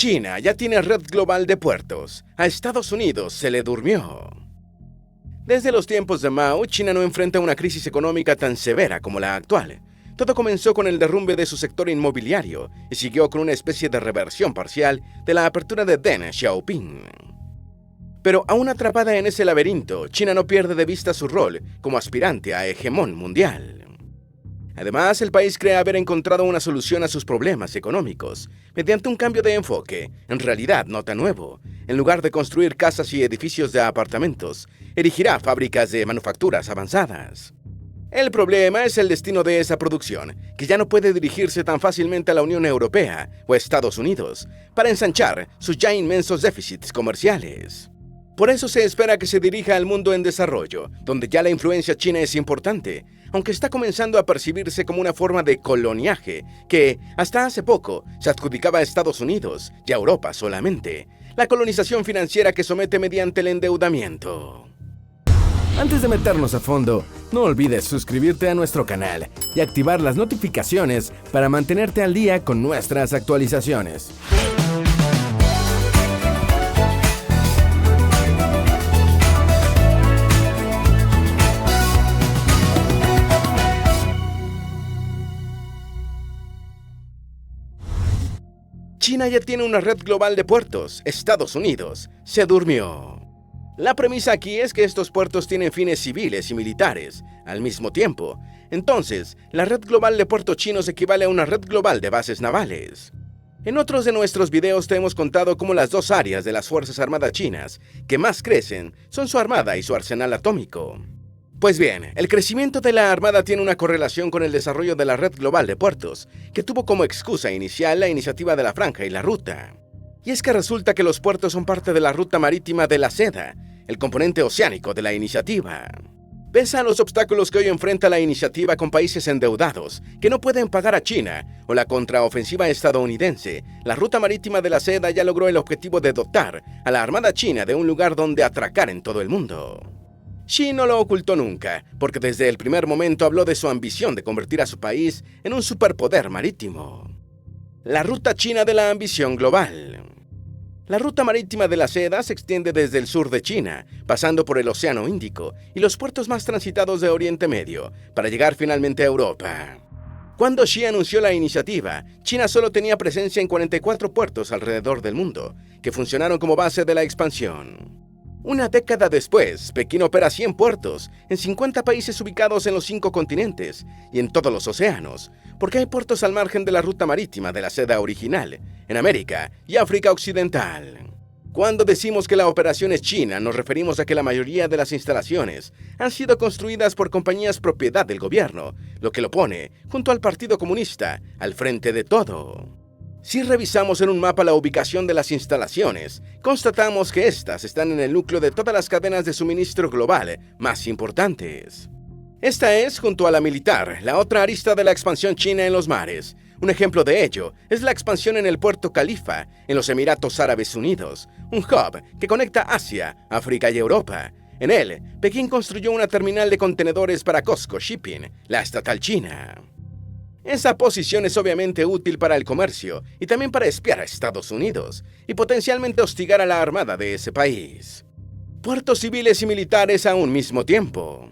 China ya tiene red global de puertos. A Estados Unidos se le durmió. Desde los tiempos de Mao, China no enfrenta una crisis económica tan severa como la actual. Todo comenzó con el derrumbe de su sector inmobiliario y siguió con una especie de reversión parcial de la apertura de Deng Xiaoping. Pero aún atrapada en ese laberinto, China no pierde de vista su rol como aspirante a hegemón mundial. Además, el país cree haber encontrado una solución a sus problemas económicos mediante un cambio de enfoque, en realidad no tan nuevo. En lugar de construir casas y edificios de apartamentos, erigirá fábricas de manufacturas avanzadas. El problema es el destino de esa producción, que ya no puede dirigirse tan fácilmente a la Unión Europea o Estados Unidos para ensanchar sus ya inmensos déficits comerciales. Por eso se espera que se dirija al mundo en desarrollo, donde ya la influencia china es importante, aunque está comenzando a percibirse como una forma de coloniaje que, hasta hace poco, se adjudicaba a Estados Unidos y a Europa solamente. La colonización financiera que somete mediante el endeudamiento. Antes de meternos a fondo, no olvides suscribirte a nuestro canal y activar las notificaciones para mantenerte al día con nuestras actualizaciones. China ya tiene una red global de puertos. Estados Unidos se durmió. La premisa aquí es que estos puertos tienen fines civiles y militares al mismo tiempo. Entonces, la red global de puertos chinos equivale a una red global de bases navales. En otros de nuestros videos te hemos contado cómo las dos áreas de las Fuerzas Armadas chinas que más crecen son su armada y su arsenal atómico. Pues bien, el crecimiento de la Armada tiene una correlación con el desarrollo de la red global de puertos, que tuvo como excusa inicial la iniciativa de la Franja y la Ruta. Y es que resulta que los puertos son parte de la ruta marítima de la seda, el componente oceánico de la iniciativa. Pese a los obstáculos que hoy enfrenta la iniciativa con países endeudados, que no pueden pagar a China, o la contraofensiva estadounidense, la ruta marítima de la seda ya logró el objetivo de dotar a la Armada china de un lugar donde atracar en todo el mundo. Xi no lo ocultó nunca, porque desde el primer momento habló de su ambición de convertir a su país en un superpoder marítimo. La ruta china de la ambición global. La ruta marítima de la seda se extiende desde el sur de China, pasando por el Océano Índico y los puertos más transitados de Oriente Medio, para llegar finalmente a Europa. Cuando Xi anunció la iniciativa, China solo tenía presencia en 44 puertos alrededor del mundo, que funcionaron como base de la expansión. Una década después, Pekín opera 100 puertos en 50 países ubicados en los 5 continentes y en todos los océanos, porque hay puertos al margen de la ruta marítima de la seda original, en América y África Occidental. Cuando decimos que la operación es china, nos referimos a que la mayoría de las instalaciones han sido construidas por compañías propiedad del gobierno, lo que lo pone, junto al Partido Comunista, al frente de todo. Si revisamos en un mapa la ubicación de las instalaciones, constatamos que estas están en el núcleo de todas las cadenas de suministro global más importantes. Esta es, junto a la militar, la otra arista de la expansión china en los mares. Un ejemplo de ello es la expansión en el puerto Califa, en los Emiratos Árabes Unidos, un hub que conecta Asia, África y Europa. En él, Pekín construyó una terminal de contenedores para COSCO Shipping, la estatal china. Esa posición es obviamente útil para el comercio y también para espiar a Estados Unidos y potencialmente hostigar a la armada de ese país. Puertos civiles y militares a un mismo tiempo.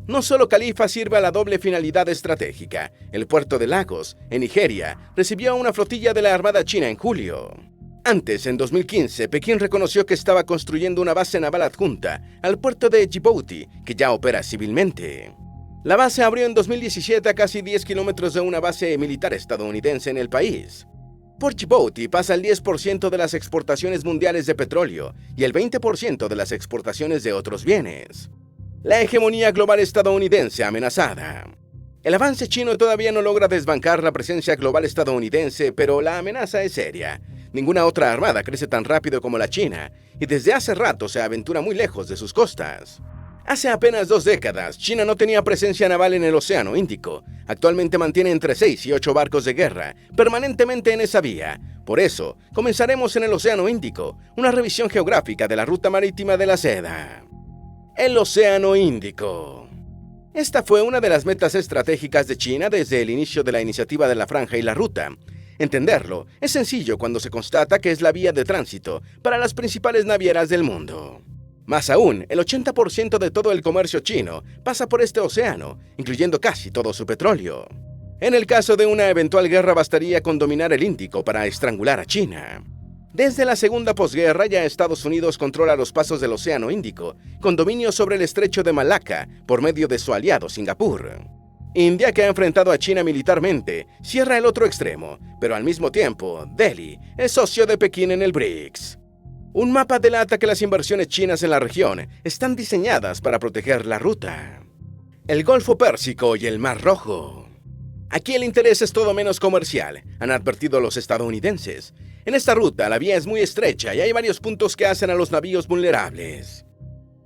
No solo Califa sirve a la doble finalidad estratégica. El puerto de Lagos, en Nigeria, recibió una flotilla de la Armada china en julio. Antes, en 2015, Pekín reconoció que estaba construyendo una base naval adjunta al puerto de Djibouti, que ya opera civilmente. La base abrió en 2017 a casi 10 kilómetros de una base militar estadounidense en el país. Por Djibouti pasa el 10% de las exportaciones mundiales de petróleo y el 20% de las exportaciones de otros bienes. La hegemonía global estadounidense amenazada. El avance chino todavía no logra desbancar la presencia global estadounidense, pero la amenaza es seria. Ninguna otra armada crece tan rápido como la China, y desde hace rato se aventura muy lejos de sus costas. Hace apenas 2 décadas, China no tenía presencia naval en el Océano Índico. Actualmente mantiene entre 6 y 8 barcos de guerra permanentemente en esa vía. Por eso, comenzaremos en el Océano Índico, una revisión geográfica de la ruta marítima de la seda. El Océano Índico. Esta fue una de las metas estratégicas de China desde el inicio de la iniciativa de la Franja y la Ruta. Entenderlo es sencillo cuando se constata que es la vía de tránsito para las principales navieras del mundo. Más aún, el 80% de todo el comercio chino pasa por este océano, incluyendo casi todo su petróleo. En el caso de una eventual guerra bastaría con dominar el Índico para estrangular a China. Desde la segunda posguerra ya Estados Unidos controla los pasos del Océano Índico, con dominio sobre el estrecho de Malaca por medio de su aliado Singapur. India, que ha enfrentado a China militarmente, cierra el otro extremo, pero al mismo tiempo, Delhi es socio de Pekín en el BRICS. Un mapa delata que las inversiones chinas en la región están diseñadas para proteger la ruta. El Golfo Pérsico y el Mar Rojo. Aquí el interés es todo menos comercial, han advertido los estadounidenses. En esta ruta la vía es muy estrecha y hay varios puntos que hacen a los navíos vulnerables.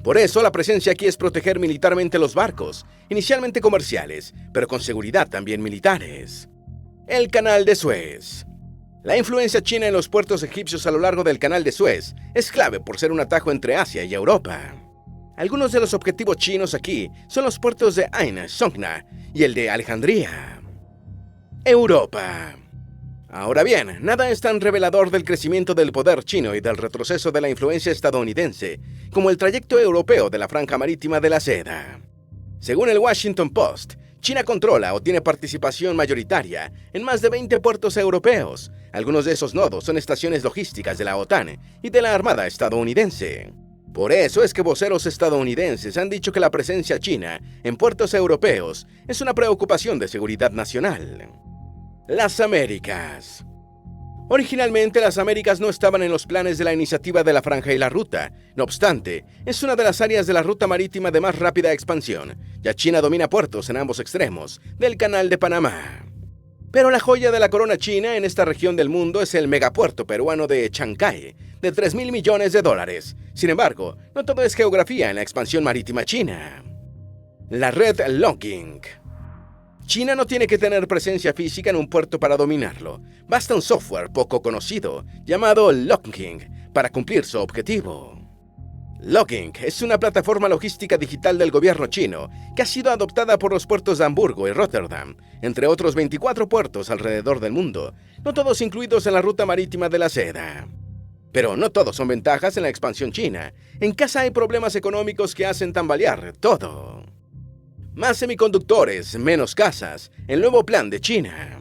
Por eso la presencia aquí es proteger militarmente los barcos, inicialmente comerciales, pero con seguridad también militares. El Canal de Suez. La influencia china en los puertos egipcios a lo largo del Canal de Suez es clave por ser un atajo entre Asia y Europa. Algunos de los objetivos chinos aquí son los puertos de Ain, Songna y el de Alejandría. Europa. Ahora bien, nada es tan revelador del crecimiento del poder chino y del retroceso de la influencia estadounidense como el trayecto europeo de la franja marítima de la seda. Según el Washington Post, China controla o tiene participación mayoritaria en más de 20 puertos europeos. Algunos de esos nodos son estaciones logísticas de la OTAN y de la Armada estadounidense. Por eso es que voceros estadounidenses han dicho que la presencia china en puertos europeos es una preocupación de seguridad nacional. Las Américas. Originalmente, las Américas no estaban en los planes de la iniciativa de la Franja y la Ruta. No obstante, es una de las áreas de la ruta marítima de más rápida expansión. Ya China domina puertos en ambos extremos del Canal de Panamá. Pero la joya de la corona china en esta región del mundo es el megapuerto peruano de Chancay, de $3.000 millones. Sin embargo, no todo es geografía en la expansión marítima china. La red Lonking. China no tiene que tener presencia física en un puerto para dominarlo. Basta un software poco conocido, llamado Lonking, para cumplir su objetivo. Lonking es una plataforma logística digital del gobierno chino que ha sido adoptada por los puertos de Hamburgo y Rotterdam, entre otros 24 puertos alrededor del mundo, no todos incluidos en la ruta marítima de la seda. Pero no todos son ventajas en la expansión china. En casa hay problemas económicos que hacen tambalear todo. Más semiconductores, menos casas, el nuevo plan de China.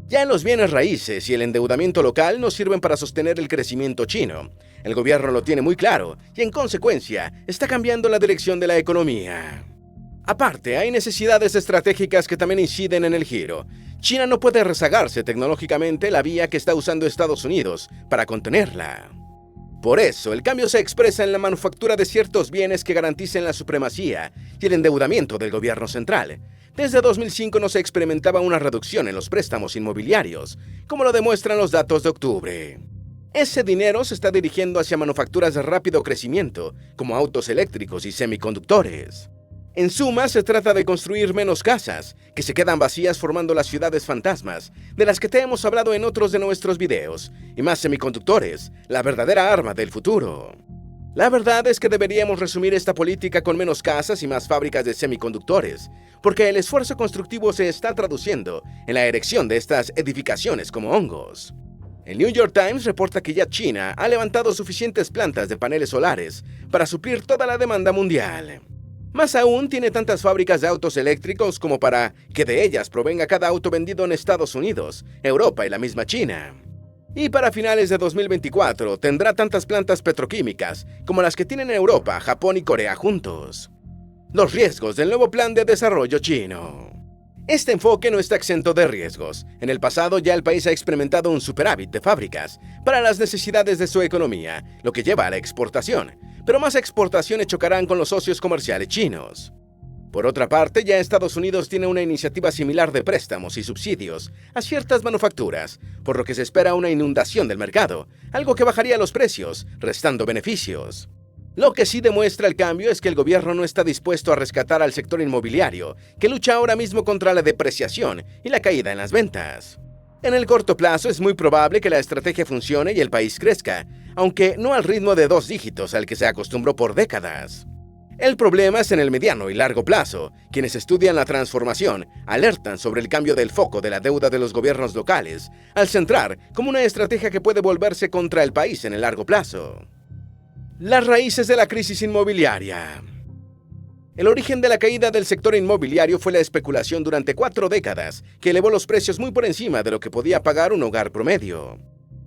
Ya los bienes raíces y el endeudamiento local no sirven para sostener el crecimiento chino. El gobierno lo tiene muy claro y, en consecuencia, está cambiando la dirección de la economía. Aparte, hay necesidades estratégicas que también inciden en el giro. China no puede rezagarse tecnológicamente la vía que está usando Estados Unidos para contenerla. Por eso, el cambio se expresa en la manufactura de ciertos bienes que garanticen la supremacía y el endeudamiento del gobierno central. Desde 2005 no se experimentaba una reducción en los préstamos inmobiliarios, como lo demuestran los datos de octubre. Ese dinero se está dirigiendo hacia manufacturas de rápido crecimiento, como autos eléctricos y semiconductores. En suma, se trata de construir menos casas, que se quedan vacías formando las ciudades fantasmas, de las que te hemos hablado en otros de nuestros videos, y más semiconductores, la verdadera arma del futuro. La verdad es que deberíamos resumir esta política con menos casas y más fábricas de semiconductores, porque el esfuerzo constructivo se está traduciendo en la erección de estas edificaciones como hongos. El New York Times reporta que ya China ha levantado suficientes plantas de paneles solares para suplir toda la demanda mundial. Más aún, tiene tantas fábricas de autos eléctricos como para que de ellas provenga cada auto vendido en Estados Unidos, Europa y la misma China. Y para finales de 2024 tendrá tantas plantas petroquímicas como las que tienen Europa, Japón y Corea juntos. Los riesgos del nuevo plan de desarrollo chino. Este enfoque no está exento de riesgos. En el pasado ya el país ha experimentado un superávit de fábricas para las necesidades de su economía, lo que lleva a la exportación. Pero más exportaciones chocarán con los socios comerciales chinos. Por otra parte, ya Estados Unidos tiene una iniciativa similar de préstamos y subsidios a ciertas manufacturas, por lo que se espera una inundación del mercado, algo que bajaría los precios, restando beneficios. Lo que sí demuestra el cambio es que el gobierno no está dispuesto a rescatar al sector inmobiliario, que lucha ahora mismo contra la depreciación y la caída en las ventas. En el corto plazo es muy probable que la estrategia funcione y el país crezca, aunque no al ritmo de 2 dígitos al que se acostumbró por décadas. El problema es en el mediano y largo plazo. Quienes estudian la transformación alertan sobre el cambio del foco de la deuda de los gobiernos locales, al centrar como una estrategia que puede volverse contra el país en el largo plazo. Las raíces de la crisis inmobiliaria. El origen de la caída del sector inmobiliario fue la especulación durante 4 décadas, que elevó los precios muy por encima de lo que podía pagar un hogar promedio.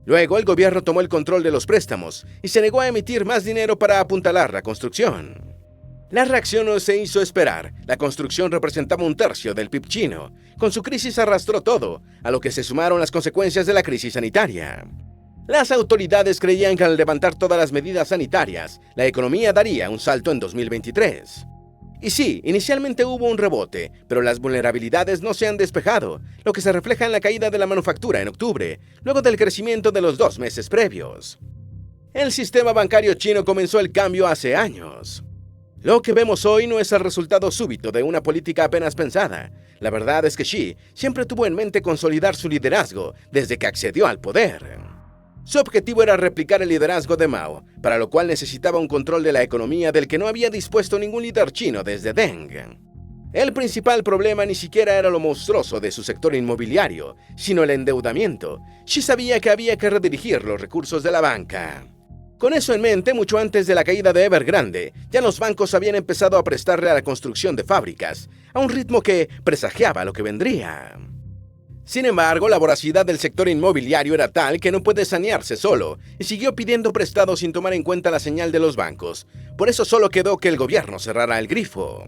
Luego, el gobierno tomó el control de los préstamos y se negó a emitir más dinero para apuntalar la construcción. La reacción no se hizo esperar. La construcción representaba 1/3 del PIB chino. Con su crisis arrastró todo, a lo que se sumaron las consecuencias de la crisis sanitaria. Las autoridades creían que al levantar todas las medidas sanitarias, la economía daría un salto en 2023. Y sí, inicialmente hubo un rebote, pero las vulnerabilidades no se han despejado, lo que se refleja en la caída de la manufactura en octubre, luego del crecimiento de los 2 meses previos. El sistema bancario chino comenzó el cambio hace años. Lo que vemos hoy no es el resultado súbito de una política apenas pensada. La verdad es que Xi siempre tuvo en mente consolidar su liderazgo desde que accedió al poder. Su objetivo era replicar el liderazgo de Mao, para lo cual necesitaba un control de la economía del que no había dispuesto ningún líder chino desde Deng. El principal problema ni siquiera era lo monstruoso de su sector inmobiliario, sino el endeudamiento. Xi sabía que había que redirigir los recursos de la banca. Con eso en mente, mucho antes de la caída de Evergrande, ya los bancos habían empezado a prestarle a la construcción de fábricas, a un ritmo que presagiaba lo que vendría. Sin embargo, la voracidad del sector inmobiliario era tal que no puede sanearse solo, y siguió pidiendo prestado sin tomar en cuenta la señal de los bancos. Por eso solo quedó que el gobierno cerrara el grifo.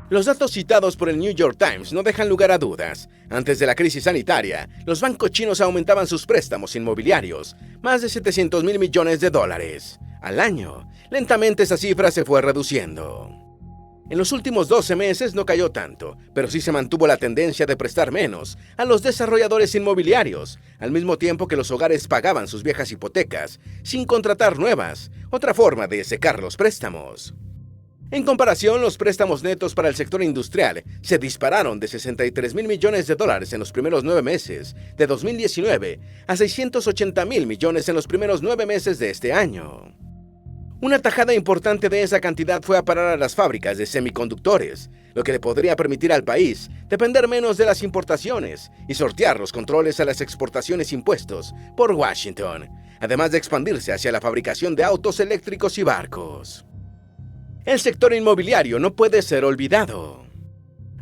Los datos citados por el New York Times no dejan lugar a dudas. Antes de la crisis sanitaria, los bancos chinos aumentaban sus préstamos inmobiliarios, más de $700.000 millones al año. Lentamente esa cifra se fue reduciendo. En los últimos 12 meses no cayó tanto, pero sí se mantuvo la tendencia de prestar menos a los desarrolladores inmobiliarios, al mismo tiempo que los hogares pagaban sus viejas hipotecas sin contratar nuevas, otra forma de secar los préstamos. En comparación, los préstamos netos para el sector industrial se dispararon de $63.000 millones en los primeros 9 meses de 2019 a $680.000 millones en los primeros 9 meses de este año. Una tajada importante de esa cantidad fue a parar a las fábricas de semiconductores, lo que le podría permitir al país depender menos de las importaciones y sortear los controles a las exportaciones impuestos por Washington, además de expandirse hacia la fabricación de autos eléctricos y barcos. El sector inmobiliario no puede ser olvidado.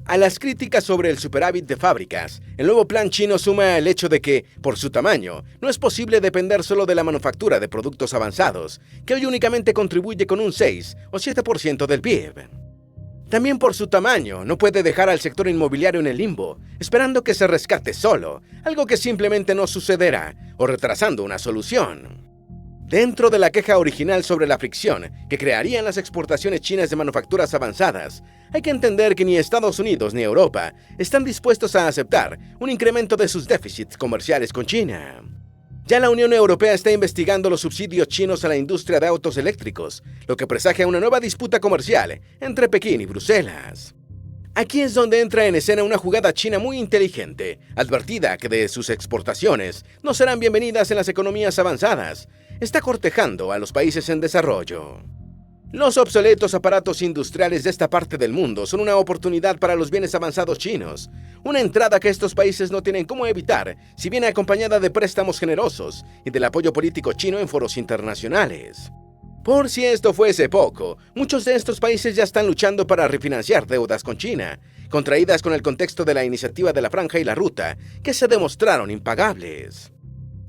A las críticas sobre el superávit de fábricas, el nuevo plan chino suma el hecho de que, por su tamaño, no es posible depender solo de la manufactura de productos avanzados, que hoy únicamente contribuye con un 6 o 7% del PIB. También por su tamaño, no puede dejar al sector inmobiliario en el limbo, esperando que se rescate solo, algo que simplemente no sucederá, o retrasando una solución. Dentro de la queja original sobre la fricción que crearían las exportaciones chinas de manufacturas avanzadas, hay que entender que ni Estados Unidos ni Europa están dispuestos a aceptar un incremento de sus déficits comerciales con China. Ya la Unión Europea está investigando los subsidios chinos a la industria de autos eléctricos, lo que presagia una nueva disputa comercial entre Pekín y Bruselas. Aquí es donde entra en escena una jugada china muy inteligente, advertida que de sus exportaciones no serán bienvenidas en las economías avanzadas. Está cortejando a los países en desarrollo. Los obsoletos aparatos industriales de esta parte del mundo son una oportunidad para los bienes avanzados chinos, una entrada que estos países no tienen cómo evitar si viene acompañada de préstamos generosos y del apoyo político chino en foros internacionales. Por si esto fuese poco, muchos de estos países ya están luchando para refinanciar deudas con China, contraídas con el contexto de la iniciativa de la Franja y la Ruta, que se demostraron impagables.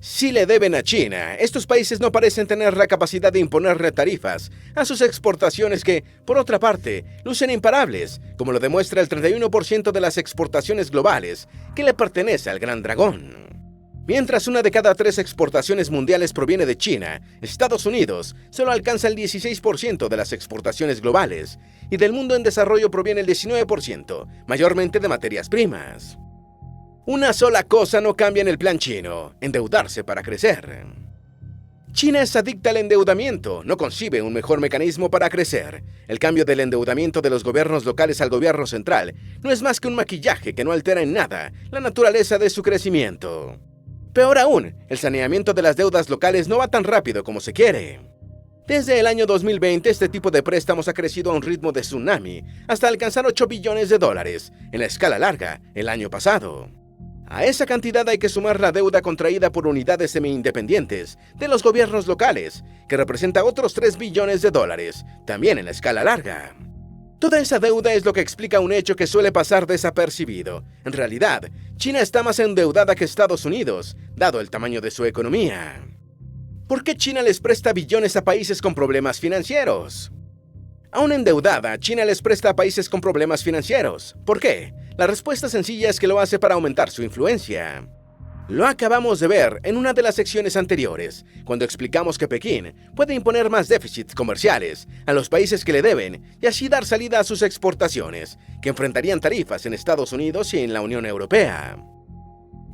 Si le deben a China, estos países no parecen tener la capacidad de imponerle tarifas a sus exportaciones que, por otra parte, lucen imparables, como lo demuestra el 31% de las exportaciones globales que le pertenece al Gran Dragón. Mientras una de cada 3 exportaciones mundiales proviene de China, Estados Unidos solo alcanza el 16% de las exportaciones globales y del mundo en desarrollo proviene el 19%, mayormente de materias primas. Una sola cosa no cambia en el plan chino: endeudarse para crecer. China es adicta al endeudamiento, no concibe un mejor mecanismo para crecer. El cambio del endeudamiento de los gobiernos locales al gobierno central no es más que un maquillaje que no altera en nada la naturaleza de su crecimiento. Peor aún, el saneamiento de las deudas locales no va tan rápido como se quiere. Desde el año 2020, este tipo de préstamos ha crecido a un ritmo de tsunami, hasta alcanzar 8 billones de dólares, en la escala larga, el año pasado. A esa cantidad hay que sumar la deuda contraída por unidades semi-independientes de los gobiernos locales, que representa otros 3 billones de dólares, también en la escala larga. Toda esa deuda es lo que explica un hecho que suele pasar desapercibido. En realidad, China está más endeudada que Estados Unidos, dado el tamaño de su economía. ¿Por qué China les presta billones a países con problemas financieros? Aún endeudada, China les presta a países con problemas financieros. ¿Por qué? La respuesta sencilla es que lo hace para aumentar su influencia. Lo acabamos de ver en una de las secciones anteriores, cuando explicamos que Pekín puede imponer más déficits comerciales a los países que le deben y así dar salida a sus exportaciones, que enfrentarían tarifas en Estados Unidos y en la Unión Europea.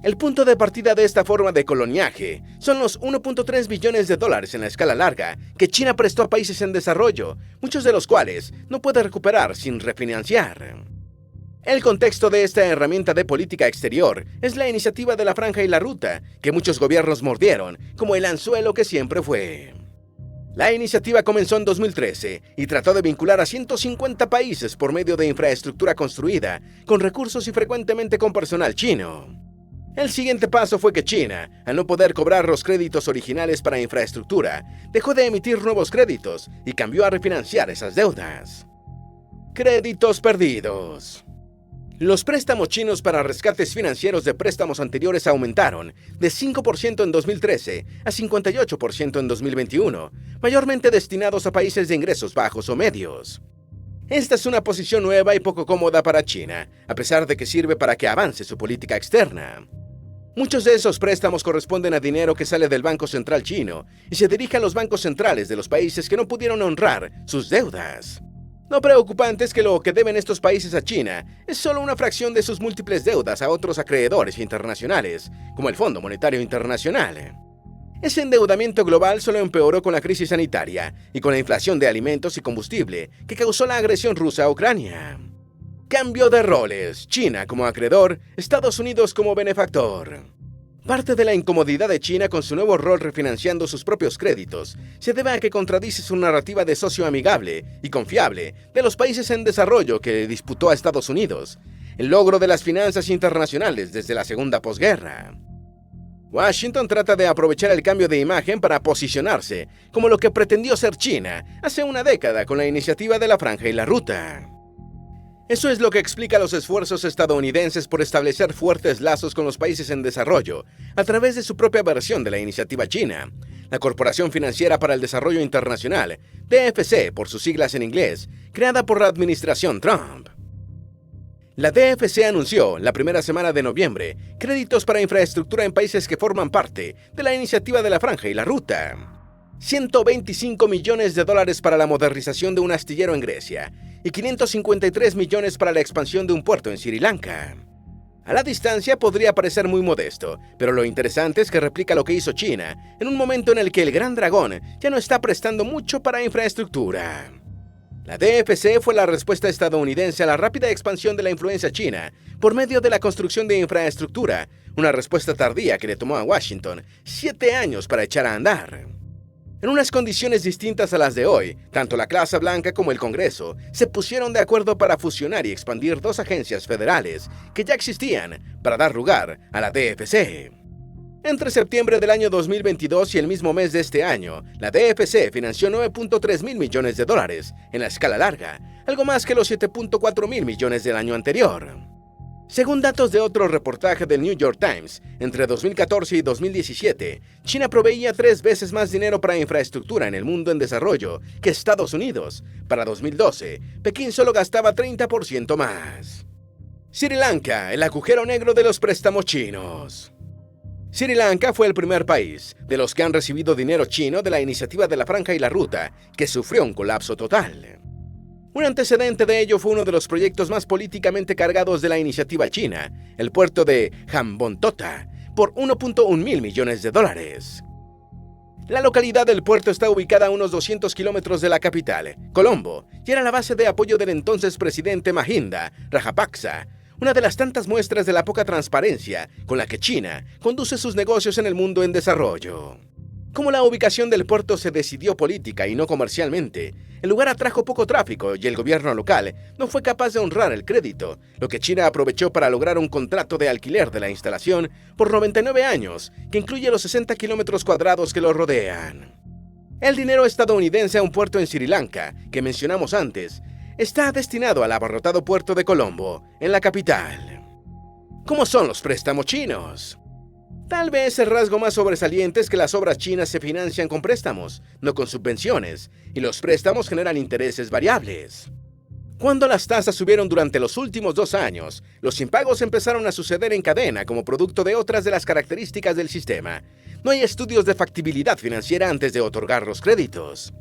El punto de partida de esta forma de coloniaje son los 1.3 billones de dólares en la escala larga que China prestó a países en desarrollo, muchos de los cuales no puede recuperar sin refinanciar. El contexto de esta herramienta de política exterior es la iniciativa de la Franja y la Ruta, que muchos gobiernos mordieron, como el anzuelo que siempre fue. La iniciativa comenzó en 2013 y trató de vincular a 150 países por medio de infraestructura construida, con recursos y frecuentemente con personal chino. El siguiente paso fue que China, al no poder cobrar los créditos originales para infraestructura, dejó de emitir nuevos créditos y cambió a refinanciar esas deudas. Créditos perdidos. Los préstamos chinos para rescates financieros de préstamos anteriores aumentaron de 5% en 2013 a 58% en 2021, mayormente destinados a países de ingresos bajos o medios. Esta es una posición nueva y poco cómoda para China, a pesar de que sirve para que avance su política externa. Muchos de esos préstamos corresponden a dinero que sale del Banco Central chino y se dirige a los bancos centrales de los países que no pudieron honrar sus deudas. Lo preocupante es que lo que deben estos países a China es solo una fracción de sus múltiples deudas a otros acreedores internacionales, como el Fondo Monetario Internacional. Ese endeudamiento global solo empeoró con la crisis sanitaria y con la inflación de alimentos y combustible que causó la agresión rusa a Ucrania. Cambio de roles: China como acreedor, Estados Unidos como benefactor. Parte de la incomodidad de China con su nuevo rol refinanciando sus propios créditos se debe a que contradice su narrativa de socio amigable y confiable de los países en desarrollo que le disputó a Estados Unidos, el logro de las finanzas internacionales desde la segunda posguerra. Washington trata de aprovechar el cambio de imagen para posicionarse como lo que pretendió ser China hace una década con la iniciativa de la Franja y la Ruta. Eso es lo que explica los esfuerzos estadounidenses por establecer fuertes lazos con los países en desarrollo a través de su propia versión de la iniciativa china, la Corporación Financiera para el Desarrollo Internacional, DFC por sus siglas en inglés, creada por la administración Trump. La DFC anunció, la primera semana de noviembre, créditos para infraestructura en países que forman parte de la iniciativa de la Franja y la Ruta. 125 millones de dólares para la modernización de un astillero en Grecia y 553 millones para la expansión de un puerto en Sri Lanka. A la distancia podría parecer muy modesto, pero lo interesante es que replica lo que hizo China en un momento en el que el Gran Dragón ya no está prestando mucho para infraestructura. La DFC fue la respuesta estadounidense a la rápida expansión de la influencia china por medio de la construcción de infraestructura, una respuesta tardía que le tomó a Washington 7 años para echar a andar. En unas condiciones distintas a las de hoy, tanto la Casa Blanca como el Congreso se pusieron de acuerdo para fusionar y expandir dos agencias federales que ya existían para dar lugar a la DFC. Entre septiembre del año 2022 y el mismo mes de este año, la DFC financió 9.3 mil millones de dólares en la escala larga, algo más que los 7.4 mil millones del año anterior. Según datos de otro reportaje del New York Times, entre 2014 y 2017, China proveía 3 veces más dinero para infraestructura en el mundo en desarrollo que Estados Unidos. Para 2012, Pekín solo gastaba 30% más. Sri Lanka, el agujero negro de los préstamos chinos. Sri Lanka fue el primer país de los que han recibido dinero chino de la iniciativa de la Franja y la Ruta, que sufrió un colapso total. Un antecedente de ello fue uno de los proyectos más políticamente cargados de la iniciativa china, el puerto de Hambantota, por 1.1 mil millones de dólares. La localidad del puerto está ubicada a unos 200 kilómetros de la capital, Colombo, y era la base de apoyo del entonces presidente Mahinda Rajapaksa, una de las tantas muestras de la poca transparencia con la que China conduce sus negocios en el mundo en desarrollo. Como la ubicación del puerto se decidió política y no comercialmente, el lugar atrajo poco tráfico y el gobierno local no fue capaz de honrar el crédito, lo que China aprovechó para lograr un contrato de alquiler de la instalación por 99 años, que incluye los 60 kilómetros cuadrados que lo rodean. El dinero estadounidense a un puerto en Sri Lanka, que mencionamos antes, está destinado al abarrotado puerto de Colombo, en la capital. ¿Cómo son los préstamos chinos? Tal vez el rasgo más sobresaliente es que las obras chinas se financian con préstamos, no con subvenciones, y los préstamos generan intereses variables. Cuando las tasas subieron durante los últimos 2 años, los impagos empezaron a suceder en cadena como producto de otras de las características del sistema. No hay estudios de factibilidad financiera antes de otorgar los créditos.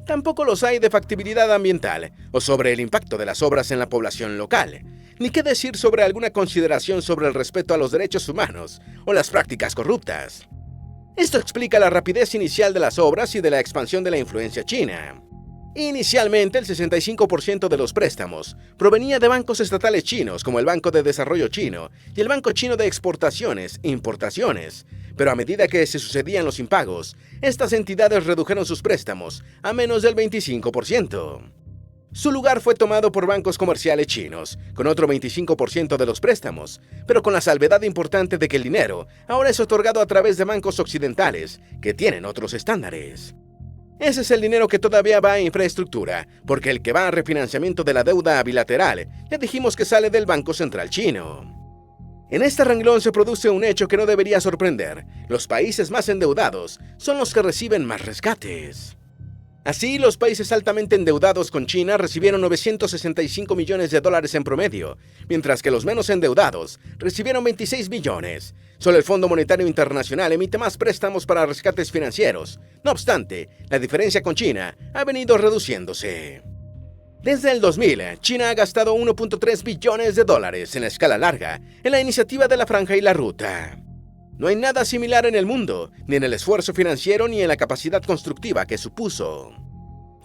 Tampoco los hay de factibilidad ambiental o sobre el impacto de las obras en la población local. Ni qué decir sobre alguna consideración sobre el respeto a los derechos humanos o las prácticas corruptas. Esto explica la rapidez inicial de las obras y de la expansión de la influencia china. Inicialmente, el 65% de los préstamos provenía de bancos estatales chinos como el Banco de Desarrollo Chino y el Banco Chino de Exportaciones e Importaciones, pero a medida que se sucedían los impagos, estas entidades redujeron sus préstamos a menos del 25%. Su lugar fue tomado por bancos comerciales chinos, con otro 25% de los préstamos, pero con la salvedad importante de que el dinero ahora es otorgado a través de bancos occidentales, que tienen otros estándares. Ese es el dinero que todavía va a infraestructura, porque el que va a refinanciamiento de la deuda bilateral, ya dijimos que sale del Banco Central Chino. En este renglón se produce un hecho que no debería sorprender. Los países más endeudados son los que reciben más rescates. Así, los países altamente endeudados con China recibieron 965 millones de dólares en promedio, mientras que los menos endeudados recibieron 26 millones. Solo el Fondo Monetario Internacional emite más préstamos para rescates financieros. No obstante, la diferencia con China ha venido reduciéndose. Desde el 2000, China ha gastado 1.3 billones de dólares en la escala larga en la iniciativa de la Franja y la Ruta. No hay nada similar en el mundo, ni en el esfuerzo financiero ni en la capacidad constructiva que supuso.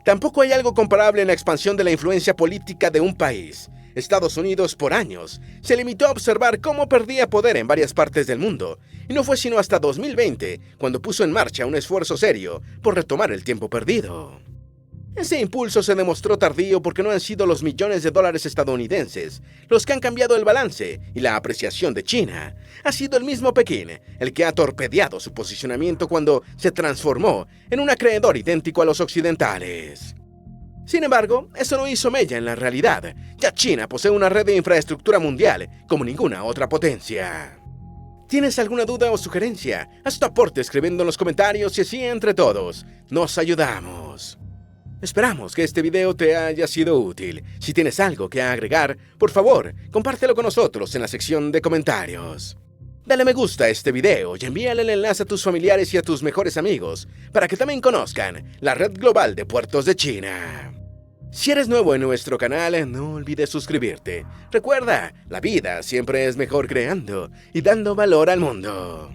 Tampoco hay algo comparable en la expansión de la influencia política de un país. Estados Unidos, por años, se limitó a observar cómo perdía poder en varias partes del mundo, y no fue sino hasta 2020 cuando puso en marcha un esfuerzo serio por retomar el tiempo perdido. Ese impulso se demostró tardío porque no han sido los millones de dólares estadounidenses los que han cambiado el balance y la apreciación de China. Ha sido el mismo Pekín el que ha torpedeado su posicionamiento cuando se transformó en un acreedor idéntico a los occidentales. Sin embargo, eso no hizo mella en la realidad. Ya China posee una red de infraestructura mundial como ninguna otra potencia. ¿Tienes alguna duda o sugerencia? Haz tu aporte escribiendo en los comentarios y así entre todos nos ayudamos. Esperamos que este video te haya sido útil. Si tienes algo que agregar, por favor, compártelo con nosotros en la sección de comentarios. Dale me gusta a este video y envíale el enlace a tus familiares y a tus mejores amigos para que también conozcan la red global de puertos de China. Si eres nuevo en nuestro canal, no olvides suscribirte. Recuerda, la vida siempre es mejor creando y dando valor al mundo.